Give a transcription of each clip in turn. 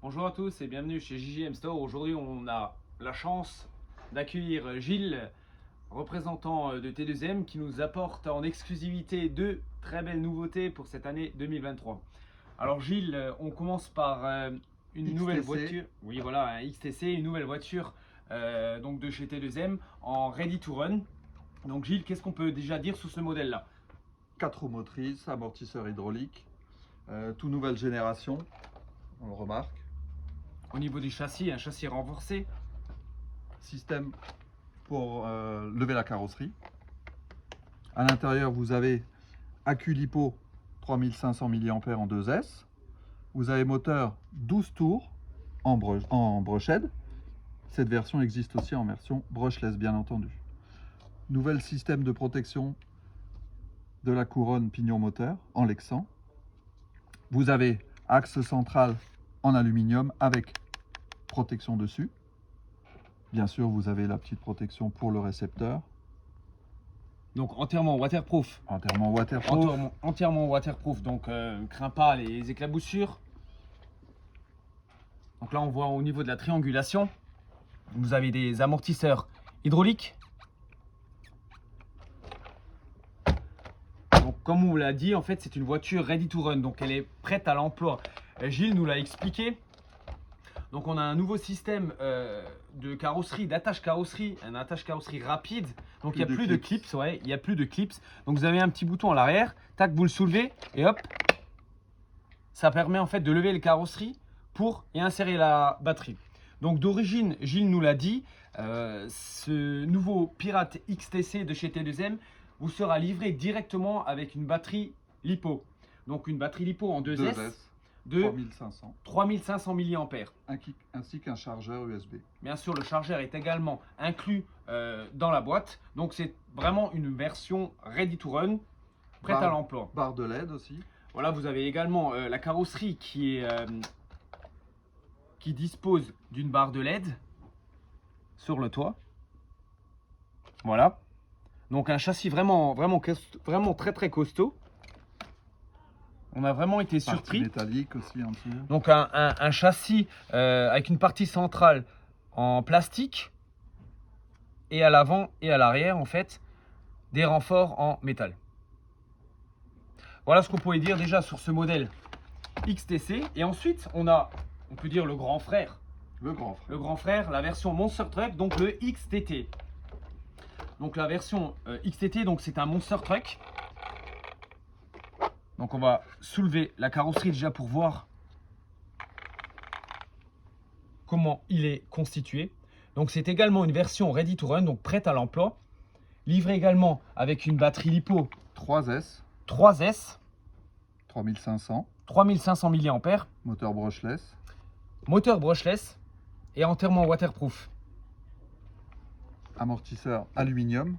Bonjour à tous et bienvenue chez JJM Store. Aujourd'hui, on a la chance d'accueillir Gilles, représentant de T2M, qui nous apporte en exclusivité deux très belles nouveautés pour cette année 2023. Alors Gilles, on commence par une nouvelle XTC. voiture. Oui, voilà, un XTC, une nouvelle voiture donc de chez T2M en Ready to Run. Donc Gilles, qu'est-ce qu'on peut déjà dire sur ce modèle-là? 4 roues motrices, amortisseur hydraulique, tout nouvelle génération, on le remarque. Au niveau du châssis, un châssis renforcé. Système pour lever la carrosserie. À l'intérieur, vous avez accu lipo 3500 mAh en 2S. Vous avez moteur 12 tours en brushed. Cette version existe aussi en version brushless, bien entendu. Nouvel système de protection de la couronne pignon moteur en Lexan. Vous avez axe central en aluminium avec protection dessus. Bien sûr, vous avez la petite protection pour le récepteur. Donc entièrement waterproof. Entièrement waterproof. Entièrement waterproof, donc craint pas les éclaboussures. Donc là on voit au niveau de la triangulation, vous avez des amortisseurs hydrauliques. Donc comme on vous l'a dit, en fait c'est une voiture ready to run, donc elle est prête à l'emploi. Gilles nous l'a expliqué. Donc on a un nouveau système de carrosserie, d'attache carrosserie, un attache carrosserie rapide. Donc il n'y a plus de clips, ouais, il n'y a plus de clips. Donc vous avez un petit bouton à l'arrière, tac, vous le soulevez et hop, ça permet en fait de lever les carrosseries pour y insérer la batterie. Donc d'origine, Gilles nous l'a dit, ce nouveau Pirate XTC de chez T2M vous sera livré directement avec une batterie LiPo. Donc une batterie LiPo en 2S. De 3500 mAh. Ainsi qu'un chargeur USB. Bien sûr, le chargeur est également inclus dans la boîte. Donc c'est vraiment une version ready to run, prête à l'emploi. Barre de LED aussi. Voilà, vous avez également la carrosserie qui dispose d'une barre de LED sur le toit. Voilà. Donc un châssis vraiment très costaud. On a vraiment été surpris. Métallique aussi en dessous. Donc un châssis avec une partie centrale en plastique et à l'avant et à l'arrière en fait des renforts en métal. Voilà ce qu'on pouvait dire déjà sur ce modèle XTC. Et ensuite on peut dire le grand frère. Le grand frère, la version Monster Truck, donc le XTT. Donc la version XTT, donc c'est un Monster Truck. Donc on va soulever la carrosserie déjà pour voir comment il est constitué. Donc c'est également une version ready to run, donc prête à l'emploi. Livrée également avec une batterie LiPo 3S. 3500 mAh. Moteur brushless. Moteur brushless et entièrement waterproof. Amortisseur aluminium,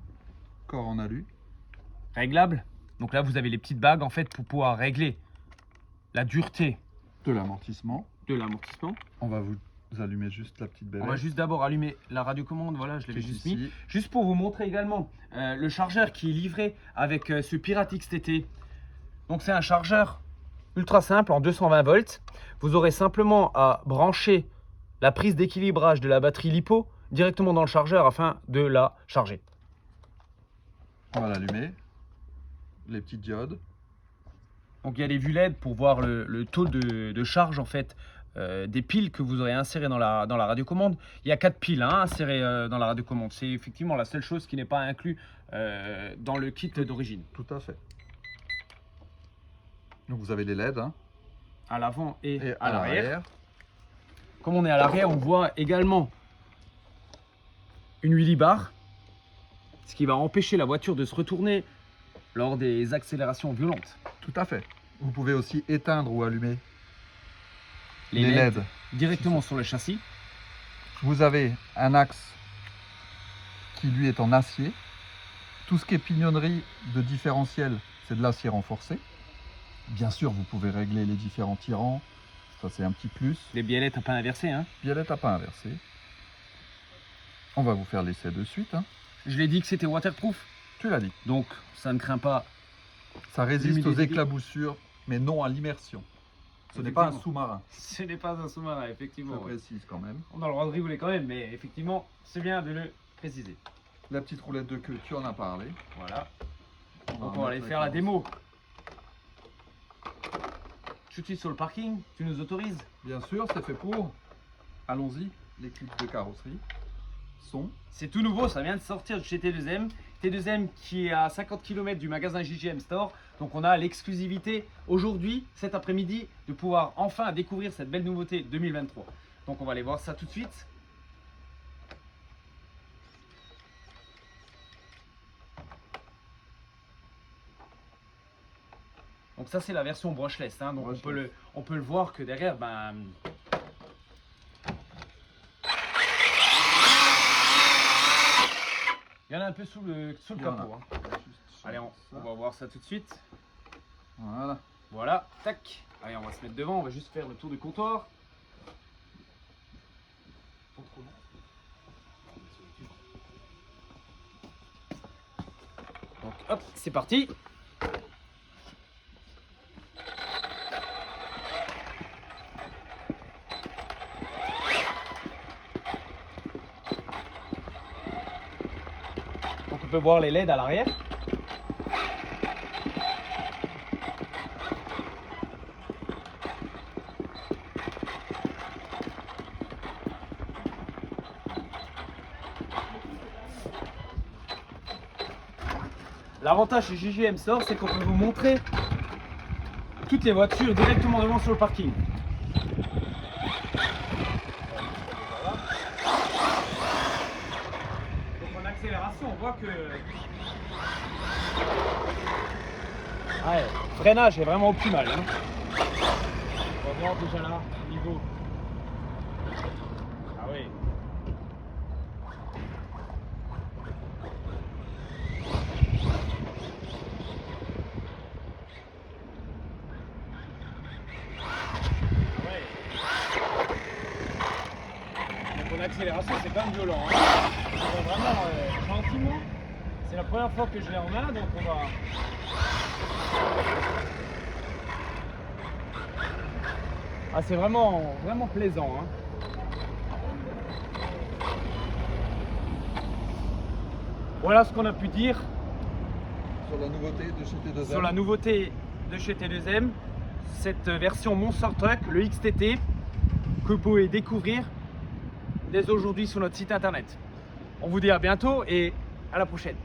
corps en alu. Réglable. Donc là vous avez les petites bagues en fait pour pouvoir régler la dureté de l'amortissement. On va vous allumer juste la petite belle. On va juste d'abord allumer la radiocommande. Voilà, je l'avais juste mis. Juste pour vous montrer également le chargeur qui est livré avec ce Pirate XTT. Donc c'est un chargeur ultra simple en 220 volts. Vous aurez simplement à brancher la prise d'équilibrage de la batterie LiPo directement dans le chargeur afin de la charger. On va l'allumer. Les petites diodes. Donc il y a des vues LED pour voir le taux de charge en fait des piles que vous aurez insérées dans la radiocommande. Il y a 4 piles insérées dans la radiocommande. C'est effectivement la seule chose qui n'est pas inclus dans le kit d'origine. Tout à fait. Donc vous avez les LED à l'avant et à l'arrière. Comme on est à l'arrière, on voit également une wheelie bar, ce qui va empêcher la voiture de se retourner lors des accélérations violentes. Tout à fait. Vous pouvez aussi éteindre ou allumer les LED directement sur le châssis. Vous avez un axe qui lui est en acier. Tout ce qui est pignonnerie de différentiel, c'est de l'acier renforcé. Bien sûr, vous pouvez régler les différents tirants. Ça, c'est un petit plus. Les biellettes à pain inversé. Biellettes à pain inversé. On va vous faire l'essai de suite. Je l'ai dit que c'était waterproof. Tu l'as dit. Donc, ça ne craint pas. Ça résiste aux éclaboussures, mais non à l'immersion. Ce n'est pas un Effectivement. sous-marin, Ce n'est pas un sous-marin, je effectivement. Ouais. précise quand même. On a le droit de rigoler quand même, mais effectivement, c'est bien de le préciser. La petite roulette de queue, tu en as parlé. Voilà. Donc en on va aller mettre faire la avec démo. Tout de suite sur le parking, tu nous autorises? Bien sûr, c'est fait pour. Allons-y, les clips de carrosserie sont. C'est tout nouveau, ça vient de sortir de chez T2M. T2M qui est à 50 km du magasin JGM Store. Donc on a l'exclusivité aujourd'hui, cet après-midi, de pouvoir enfin découvrir cette belle nouveauté 2023. Donc on va aller voir ça tout de suite. Donc ça c'est la version brushless, hein. Donc on peut le voir que derrière, ben, il y en a un peu sous le capot, hein. Allez, on va voir ça tout de suite. Voilà. Voilà, tac. Allez, on va se mettre devant, on va juste faire le tour du comptoir. Donc hop, c'est parti. Donc on peut voir les LED à l'arrière. L'avantage chez JGM Store, c'est qu'on peut vous montrer toutes les voitures directement devant sur le parking. Donc en accélération, on voit que ouais, le freinage est vraiment optimal, hein. On va voir déjà là, au niveau. Ah oui. L'accélération c'est quand même violent, hein. On va vraiment gentiment. C'est la première fois que je l'ai en main, donc on va. Ah, c'est vraiment plaisant, hein. Voilà ce qu'on a pu dire Sur la nouveauté de chez T2M. sur la nouveauté de chez T2M, cette version Monster Truck, le XTT, que vous pouvez découvrir dès aujourd'hui sur notre site internet. On vous dit à bientôt et à la prochaine.